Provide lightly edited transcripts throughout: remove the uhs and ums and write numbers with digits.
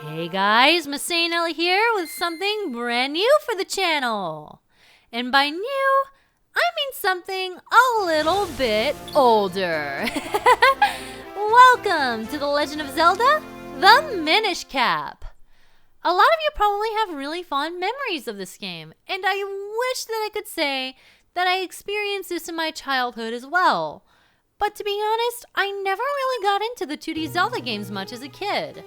Hey guys, MasaeAnela here with something brand new for the channel. And by new, I mean something a little bit older. Welcome to The Legend of Zelda, the Minish Cap. A lot of you probably have really fond memories of this game, and I wish that I could say that I experienced this in my childhood as well. But to be honest, I never really got into the 2D Zelda games much as a kid.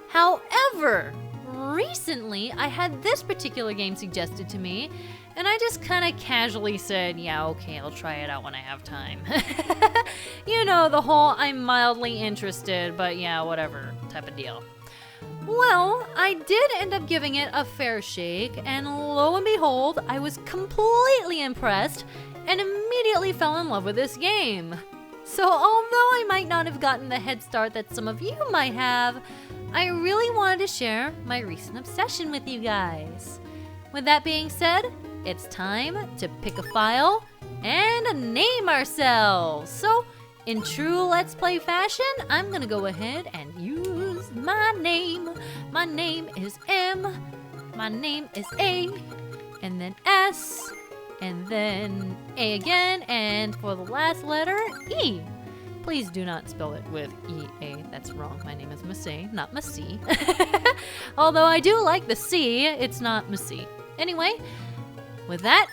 However, recently I had this particular game suggested to me, and I just kind of casually said, yeah, okay, I'll try it out when I have time. You know, the whole I'm mildly interested, but yeah, whatever type of deal. Well, I did end up giving it a fair shake, and lo and behold, I was completely impressed and immediately fell in love with this game. So although I might not have gotten the head start that some of you might have, I really wanted to share my recent obsession with you guys. With that being said, it's time to pick a file and name ourselves. So, in true Let's Play fashion, I'm gonna go ahead and use my name. My name is M, my name is A, and then S, and then A again, and for the last letter, E. Please do not spell it with E-A, that's wrong. My name is Masay, not Masee. Although I do like the C, it's not Masee. Anyway, with that,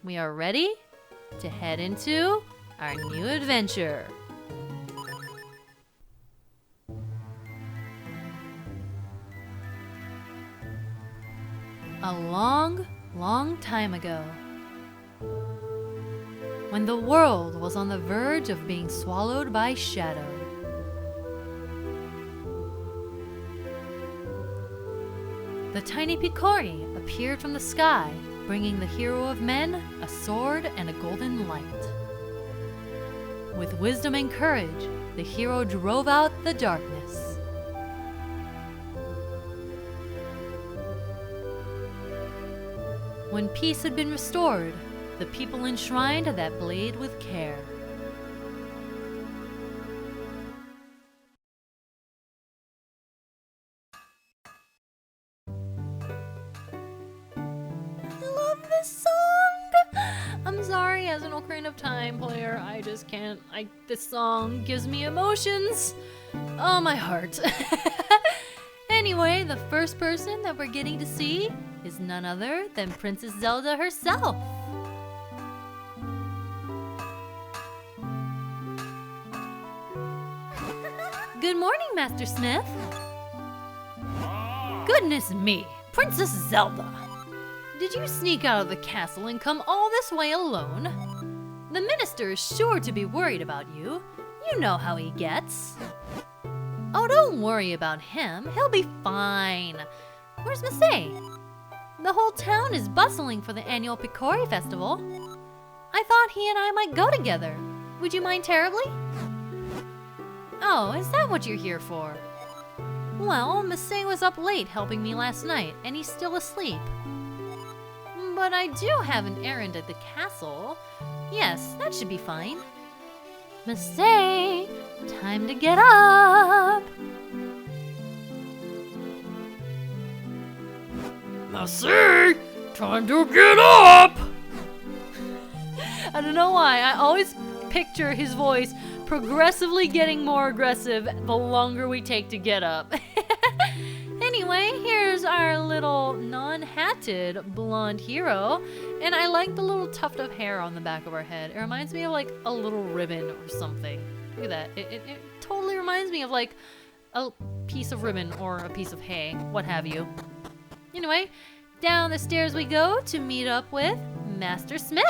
we are ready to head into our new adventure. A long, long time ago, when the world was on the verge of being swallowed by shadow, the tiny Picori appeared from the sky, bringing the hero of men a sword and a golden light. With wisdom and courage, the hero drove out the darkness. When peace had been restored, the people enshrined that blade with care. I love this song! I'm sorry, as an Ocarina of Time player, I just can't. This song gives me emotions. Oh, my heart. Anyway, the first person that we're getting to see is none other than Princess Zelda herself. Good morning, Master Smith. Goodness me, Princess Zelda. Did you sneak out of the castle and come all this way alone? The minister is sure to be worried about you. You know how he gets. Oh, don't worry about him. He'll be fine. Where's Masay? The whole town is bustling for the annual Picori festival. I thought he and I might go together. Would you mind terribly? Oh, is that what you're here for? Well, Masay was up late helping me last night, and he's still asleep. But I do have an errand at the castle. Yes, that should be fine. Masay, time to get up. Masay, time to get up. I don't know why, I always picture his voice progressively getting more aggressive the longer we take to get up. Anyway, here's our little non-hatted blonde hero, and I like the little tuft of hair on the back of her head. It reminds me of like a little ribbon or something. Look at that. It totally reminds me of like a piece of ribbon or a piece of hay, what have you. Anyway, down the stairs we go to meet up with Master Smith.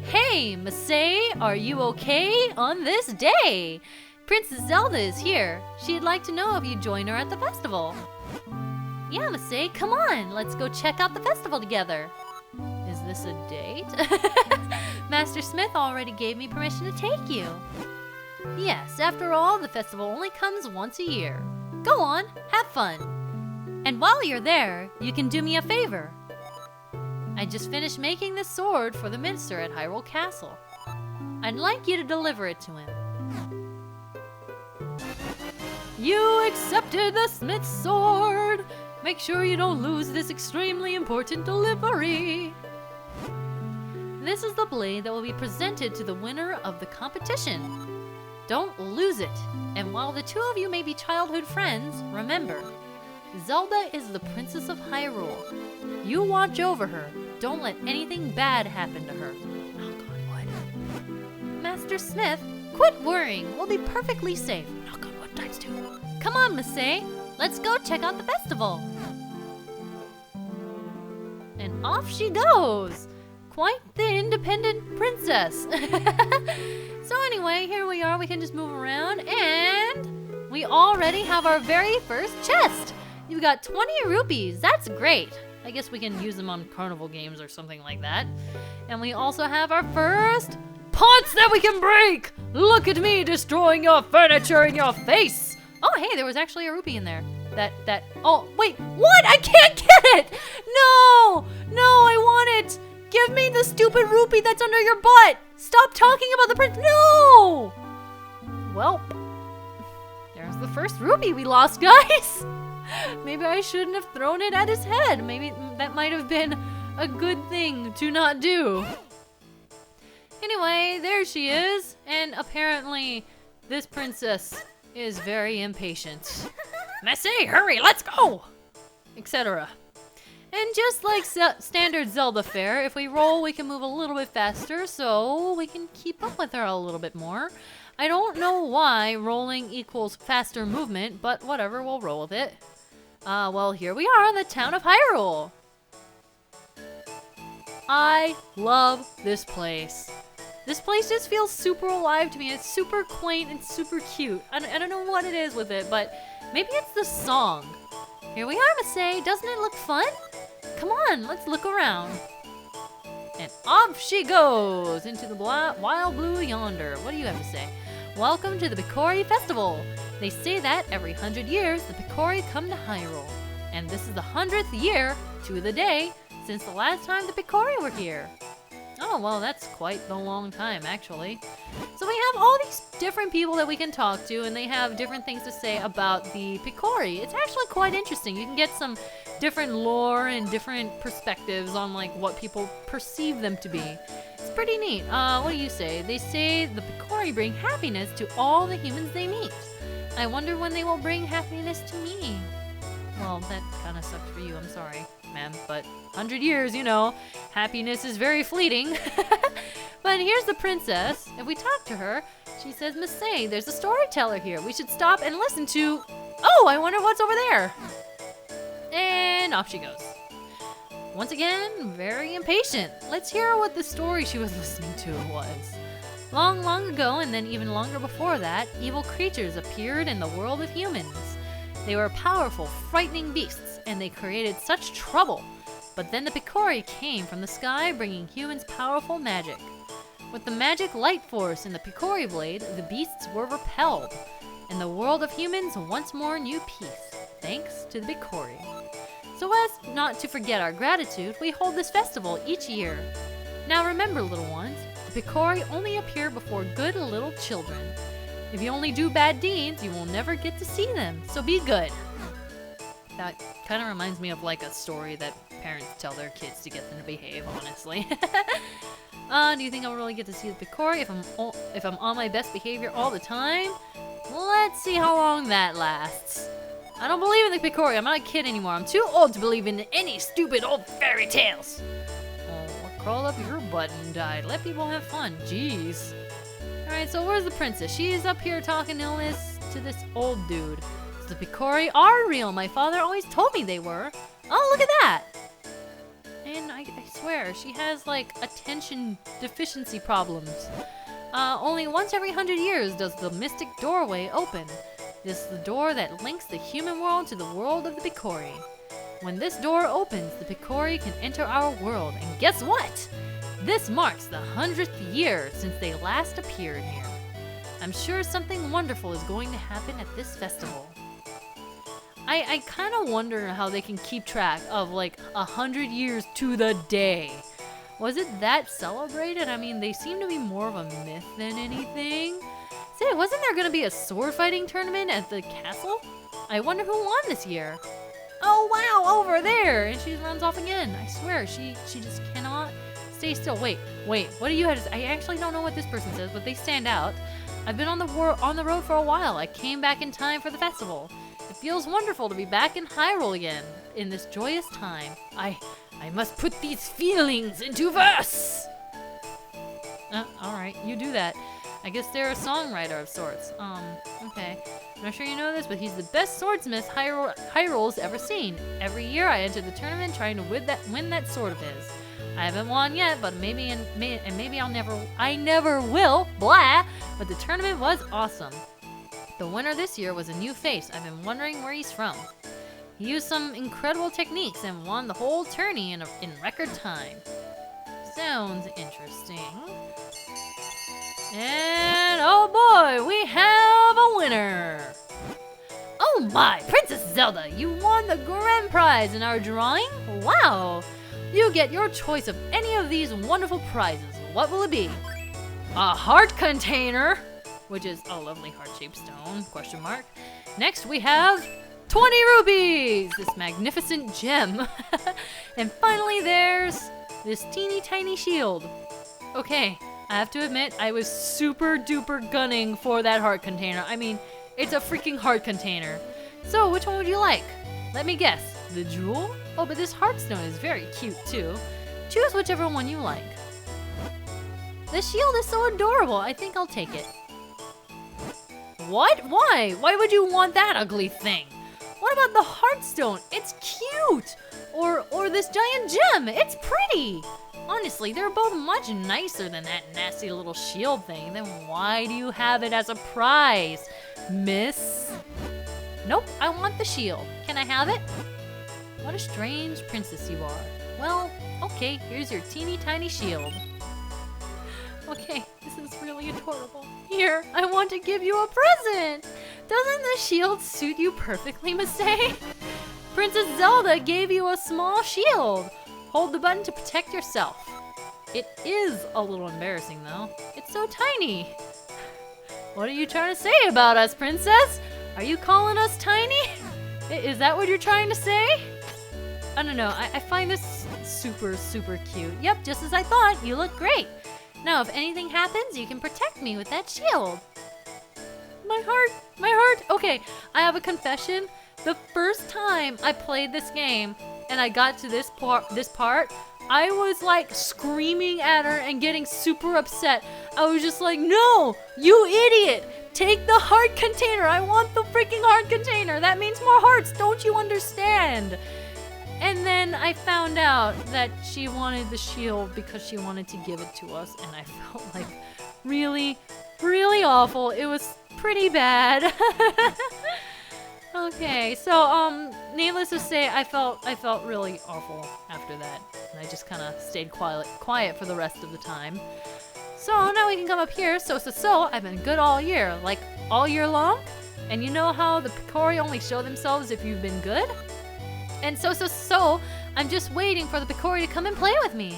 Hey, Masay, are you okay on this day? Princess Zelda is here. She'd like to know if you'd join her at the festival. Yeah, Masay, come on. Let's go check out the festival together. Is this a date? Master Smith already gave me permission to take you. Yes, after all, the festival only comes once a year. Go on, have fun. And while you're there, you can do me a favor. I just finished making this sword for the minister at Hyrule Castle. I'd like you to deliver it to him. You accepted the smith's sword. Make sure you don't lose this extremely important delivery. This is the blade that will be presented to the winner of the competition. Don't lose it. And while the two of you may be childhood friends, remember, Zelda is the Princess of Hyrule. You watch over her. Don't let anything bad happen to her. Knock on wood. Master Smith, quit worrying. We'll be perfectly safe. Knock on wood times 2. Come on, Masai. Let's go check out the festival. And off she goes. Quite the independent princess. So anyway, here we are. We can just move around, and we already have our very first chest. You've got 20 rupees. That's great. I guess we can use them on carnival games or something like that. And we also have our first pots that we can break. Look at me destroying your furniture in your face. Oh, hey, there was actually a rupee in there. Oh, wait, what? I can't get it. No, I want it. Give me the stupid rupee that's under your butt. Stop talking about the prince. No. Well, there's the first rupee we lost, guys. Maybe I shouldn't have thrown it at his head. Maybe that might have been a good thing to not do. Anyway, there she is. And apparently, this princess is very impatient. Masai, hurry, let's go! Etc. And just like standard Zelda fare, if we roll, we can move a little bit faster, so we can keep up with her a little bit more. I don't know why rolling equals faster movement, but whatever, we'll roll with it. Well, here we are in the town of Hyrule. I love this place. This place just feels super alive to me. It's super quaint and super cute. I don't know what it is with it, but maybe it's the song. Here we are, Masai. Doesn't it look fun? Come on, let's look around. And off she goes into the wild blue yonder. What do you have to say? Welcome to the Picori Festival. They say that every 100 years, the Picori come to Hyrule. And this is the 100th year, to the day, since the last time the Picori were here. Oh, well, that's quite the long time, actually. So we have all these different people that we can talk to, and they have different things to say about the Picori. It's actually quite interesting. You can get some different lore and different perspectives on, like, what people perceive them to be. It's pretty neat. What do you say? They say the Picori bring happiness to all the humans they meet. I wonder when they will bring happiness to me. Well, that kind of sucks for you. I'm sorry, ma'am, but 100 years, you know, happiness is very fleeting. But here's the princess. If we talk to her, she says, Masai, there's a storyteller here. We should stop and listen to... Oh, I wonder what's over there. And off she goes. Once again, very impatient. Let's hear what the story she was listening to was. Long, long ago, and then even longer before that, evil creatures appeared in the world of humans. They were powerful, frightening beasts, and they created such trouble. But then the Picori came from the sky, bringing humans powerful magic. With the magic light force in the Picori blade, the beasts were repelled, and the world of humans once more knew peace, thanks to the Picori. So as not to forget our gratitude, we hold this festival each year. Now remember, little ones, the Picori only appear before good little children. If you only do bad deeds, you will never get to see them, so be good. That kind of reminds me of like a story that parents tell their kids to get them to behave, honestly. Do you think I'll really get to see the Picori if I'm on my best behavior all the time? Let's see how long that lasts. I don't believe in the Picori. I'm not a kid anymore. I'm too old to believe in any stupid old fairy tales. Oh, crawl up your butt and died. Let people have fun. Jeez. Alright, so where's the princess? She's up here talking to this old dude. The Picori are real. My father always told me they were. Oh, look at that. And I swear, she has like attention deficiency problems. Only once every 100 years does the mystic doorway open. This is the door that links the human world to the world of the Picori. When this door opens, the Picori can enter our world. And guess what? This marks the 100th year since they last appeared here. I'm sure something wonderful is going to happen at this festival. I kind of wonder how they can keep track of like 100 years to the day. Was it that celebrated? I mean, they seem to be more of a myth than anything. Say, wasn't there gonna be a sword fighting tournament at the castle? I wonder who won this year. Oh wow, over there! And she runs off again. I swear, she just cannot stay still. Wait, what do you have to say? I actually don't know what this person says, but they stand out. I've been on the road for a while. I came back in time for the festival. It feels wonderful to be back in Hyrule again, in this joyous time. I must put these feelings into verse! Alright, you do that. I guess they're a songwriter of sorts. Okay. I'm not sure you know this, but he's the best swordsmith Hyrule's ever seen. Every year I enter the tournament trying to win that sword of his. I haven't won yet, but maybe I never will, blah! But the tournament was awesome. The winner this year was a new face. I've been wondering where he's from. He used some incredible techniques and won the whole tourney in record time. Sounds interesting. And oh boy, we have a winner! Oh my, Princess Zelda, you won the grand prize in our drawing? Wow! You get your choice of any of these wonderful prizes. What will it be? A heart container, which is a lovely heart-shaped stone, question mark. Next we have 20 rupees, this magnificent gem. And finally there's this teeny tiny shield. Okay, I have to admit, I was super duper gunning for that heart container. I mean, it's a freaking heart container. So which one would you like? Let me guess, the jewel? Oh, but this heart stone is very cute too. Choose whichever one you like. The shield is so adorable, I think I'll take it. What? Why? Why would you want that ugly thing? What about the heartstone? It's cute! Or this giant gem, it's pretty! Honestly, they're both much nicer than that nasty little shield thing. Then why do you have it as a prize, miss? Nope, I want the shield. Can I have it? What a strange princess you are. Well, okay, here's your teeny tiny shield. Okay, this is really adorable. Here, I want to give you a present! Doesn't the shield suit you perfectly, Masay? Princess Zelda gave you a small shield. Hold the button to protect yourself. It is a little embarrassing though. It's so tiny. What are you trying to say about us, princess? Are you calling us tiny? Is that what you're trying to say? I don't know, I find this super, super cute. Yep, just as I thought, you look great. Now, if anything happens, you can protect me with that shield. My heart. Okay, I have a confession. The first time I played this game and I got to this part, I was like screaming at her and getting super upset. I was just like, no, you idiot. Take the heart container. I want the freaking heart container. That means more hearts. Don't you understand? And then I found out that she wanted the shield because she wanted to give it to us, and I felt like really, really awful. It was pretty bad. Okay, so needless to say, I felt really awful after that, and I just kind of stayed quiet for the rest of the time. So now we can come up here. So I've been good all year, like all year long. And you know how the Picori only show themselves if you've been good? And so, I'm just waiting for the Picori to come and play with me.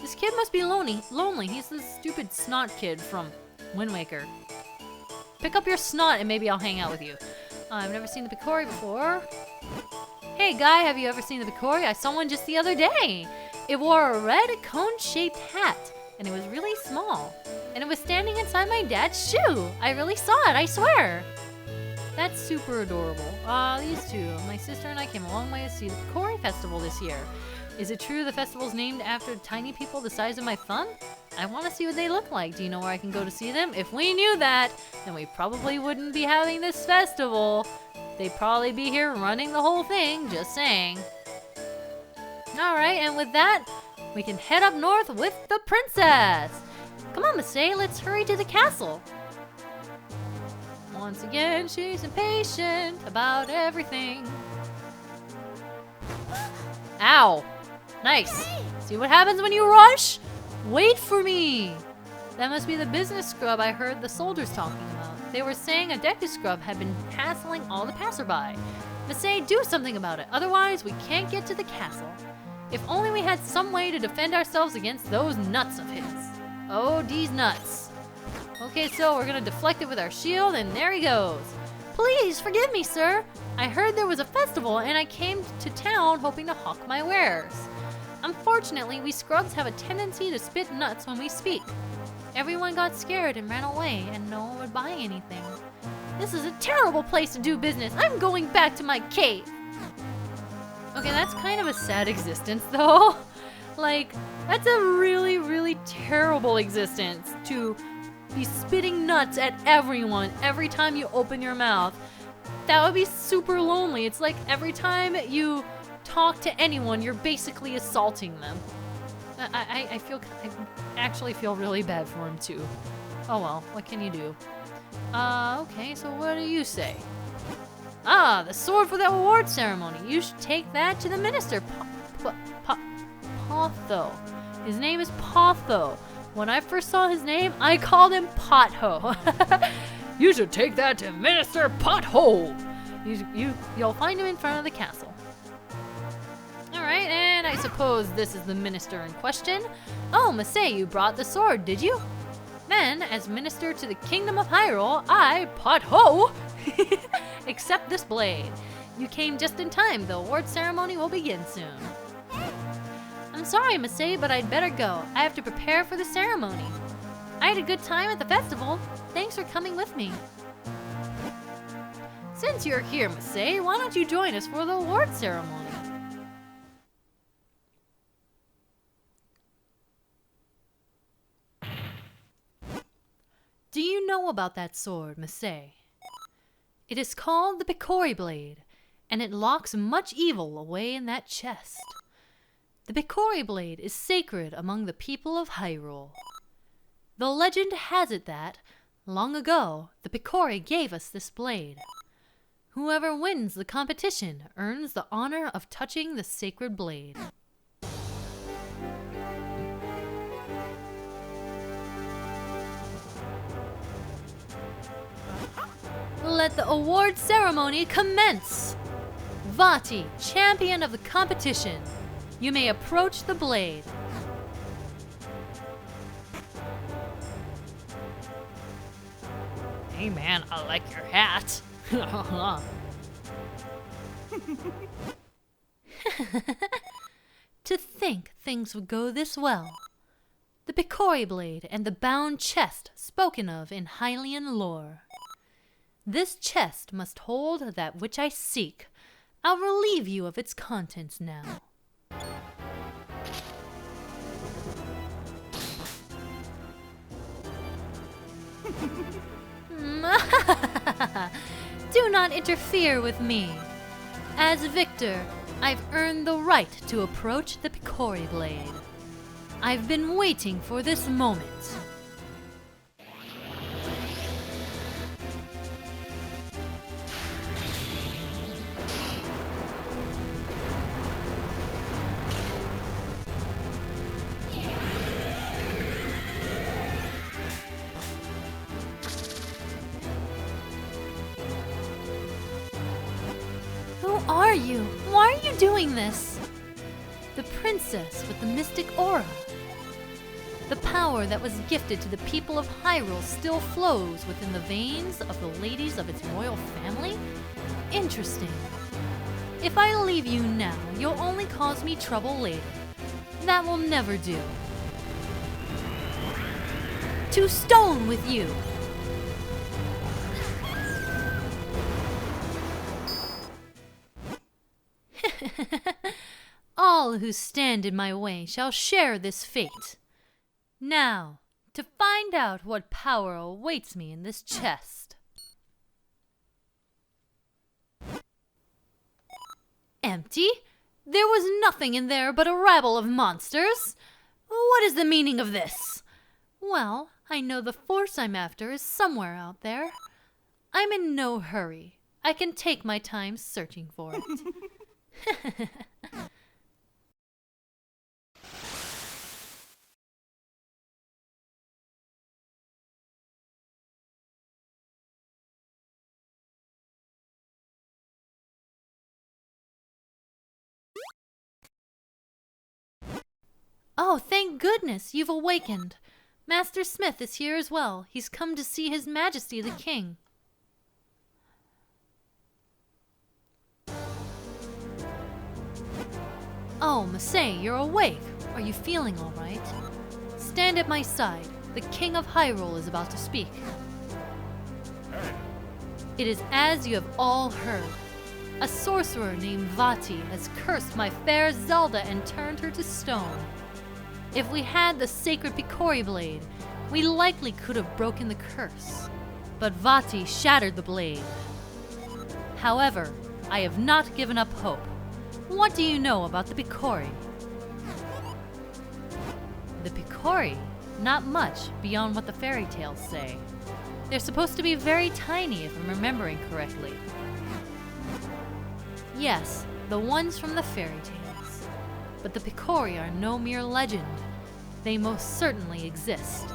This kid must be lonely. He's this stupid snot kid from Wind Waker. Pick up your snot and maybe I'll hang out with you. I've never seen the Picori before. Hey guy, have you ever seen the Picori? I saw one just the other day. It wore a red cone-shaped hat and it was really small. And it was standing inside my dad's shoe. I really saw it, I swear. That's super adorable. These two, my sister and I came a long way to see the Picori Festival this year. Is it true the festival's named after tiny people the size of my thumb? I want to see what they look like. Do you know where I can go to see them? If we knew that, then we probably wouldn't be having this festival. They'd probably be here running the whole thing, just saying. Alright, and with that, we can head up north with the princess. Come on, Masay, let's hurry to the castle. Once again, she's impatient about everything. Ow! Nice. See what happens when you rush? Wait for me! That must be the business scrub I heard the soldiers talking about. They were saying a deku scrub had been hassling all the passerby. Masay, do something about it, otherwise we can't get to the castle. If only we had some way to defend ourselves against those nuts of his. Oh, these nuts. Okay, so we're gonna deflect it with our shield, and there he goes. Please forgive me, sir. I heard there was a festival, and I came to town hoping to hawk my wares. Unfortunately, we scrubs have a tendency to spit nuts when we speak. Everyone got scared and ran away, and no one would buy anything. This is a terrible place to do business. I'm going back to my cave. Okay, that's kind of a sad existence, though. Like, that's a really, really terrible existence to be spitting nuts at everyone every time you open your mouth. That would be super lonely. It's like every time you talk to anyone, you're basically assaulting them. I actually feel really bad for him too. Oh well, what can you do? Okay, so what do you say? Ah, the sword for the award ceremony. You should take that to the minister, Potho. His name is Potho. When I first saw his name, I called him Potho. You should take that to Minister Potho. You'll find him in front of the castle. Alright, and I suppose this is the minister in question. Oh, Masai, you brought the sword, did you? Then, as minister to the kingdom of Hyrule, I, Potho, accept this blade. You came just in time. The award ceremony will begin soon. I'm sorry, Masai, but I'd better go. I have to prepare for the ceremony. I had a good time at the festival. Thanks for coming with me. Since you're here, Masai, why don't you join us for the award ceremony? Do you know about that sword, Masai? It is called the Picori blade, and it locks much evil away in that chest. The Picori blade is sacred among the people of Hyrule. The legend has it that, long ago, the Picori gave us this blade. Whoever wins the competition earns the honor of touching the sacred blade. Let the award ceremony commence! Vaati, champion of the competition, you may approach the blade. Hey man, I like your hat. To think things would go this well. The Picori blade and the bound chest spoken of in Hylian lore. This chest must hold that which I seek. I'll relieve you of its contents now. Do not interfere with me. As victor, I've earned the right to approach the Picori blade. I've been waiting for this moment. Who are you? Why are you doing this? The princess with the mystic aura. The power that was gifted to the people of Hyrule still flows within the veins of the ladies of its royal family? Interesting. If I leave you now, you'll only cause me trouble later. That will never do. To stone with you! All who stand in my way shall share this fate. Now, to find out what power awaits me in this chest. Empty? There was nothing in there but a rabble of monsters. What is the meaning of this? Well, I know the force I'm after is somewhere out there. I'm in no hurry. I can take my time searching for it. Oh, thank goodness, you've awakened. Master Smith is here as well. He's come to see His Majesty the King. Oh, Masai, you're awake. Are you feeling all right? Stand at my side. The King of Hyrule is about to speak. It is as you have all heard. A sorcerer named Vaati has cursed my fair Zelda and turned her to stone. If we had the sacred Picori blade, we likely could have broken the curse. But Vaati shattered the blade. However, I have not given up hope. What do you know about the Picori? The Picori? Not much beyond what the fairy tales say. They're supposed to be very tiny if I'm remembering correctly. Yes, the ones from the fairy tales. But the Picori are no mere legend. They most certainly exist.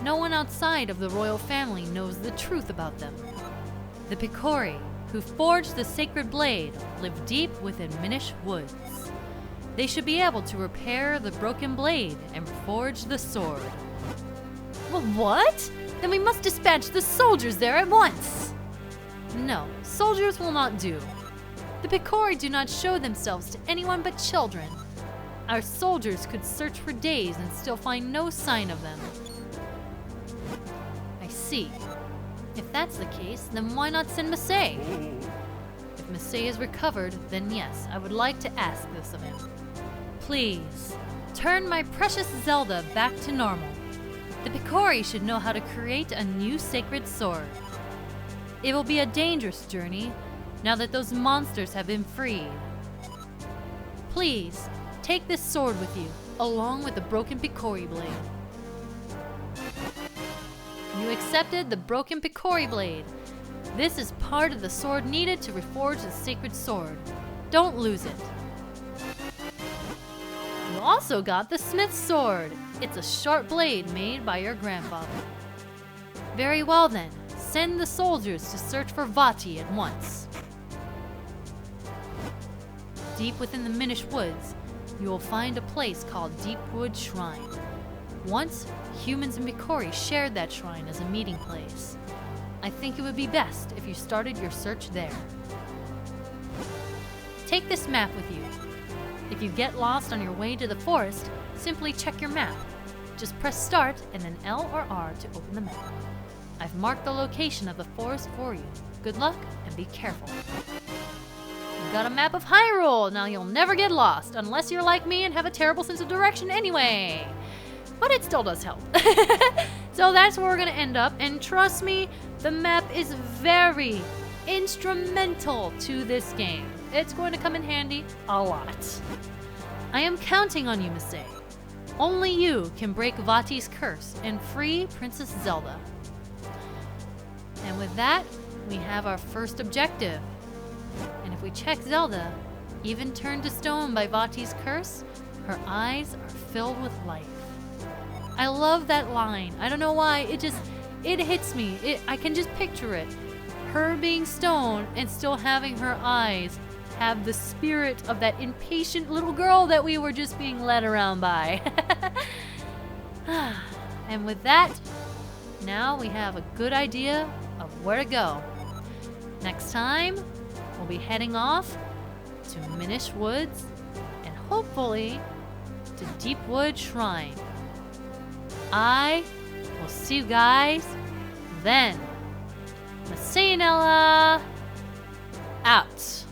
No one outside of the royal family knows the truth about them. The Picori, who forged the sacred blade, live deep within Minish woods. They should be able to repair the broken blade and forge the sword. Well, what? Then we must dispatch the soldiers there at once. No, soldiers will not do. The Picori do not show themselves to anyone but children. Our soldiers could search for days and still find no sign of them. I see. If that's the case, then why not send Masai? If Masai is recovered, then yes, I would like to ask this of him. Please, turn my precious Zelda back to normal. The Picori should know how to create a new sacred sword. It will be a dangerous journey, now that those monsters have been freed. Please, take this sword with you, along with the broken Picori blade. You accepted the broken Picori blade. This is part of the sword needed to reforge the sacred sword. Don't lose it. You also got the smith's sword. It's a sharp blade made by your grandfather. Very well then, send the soldiers to search for Vaati at once. Deep within the Minish woods, you will find a place called Deepwood Shrine. Once, humans and Picori shared that shrine as a meeting place. I think it would be best if you started your search there. Take this map with you. If you get lost on your way to the forest, simply check your map. Just press start and then L or R to open the map. I've marked the location of the forest for you. Good luck and be careful. You got a map of Hyrule! Now you'll never get lost, unless you're like me and have a terrible sense of direction anyway. But it still does help. So that's where we're gonna end up, and trust me, the map is very instrumental to this game. It's going to come in handy a lot. I am counting on you, Masai. Only you can break Vaati's curse and free Princess Zelda. And with that, we have our first objective. And if we check Zelda, even turned to stone by Vaati's curse, her eyes are filled with life. I love that line. I don't know why, it hits me. I can just picture it. Her being stone and still having her eyes have the spirit of that impatient little girl that we were just being led around by. And with that, now we have a good idea of where to go. Next time, we'll be heading off to Minish Woods and hopefully to Deepwood Shrine. I will see you guys then. MasaeAnela out.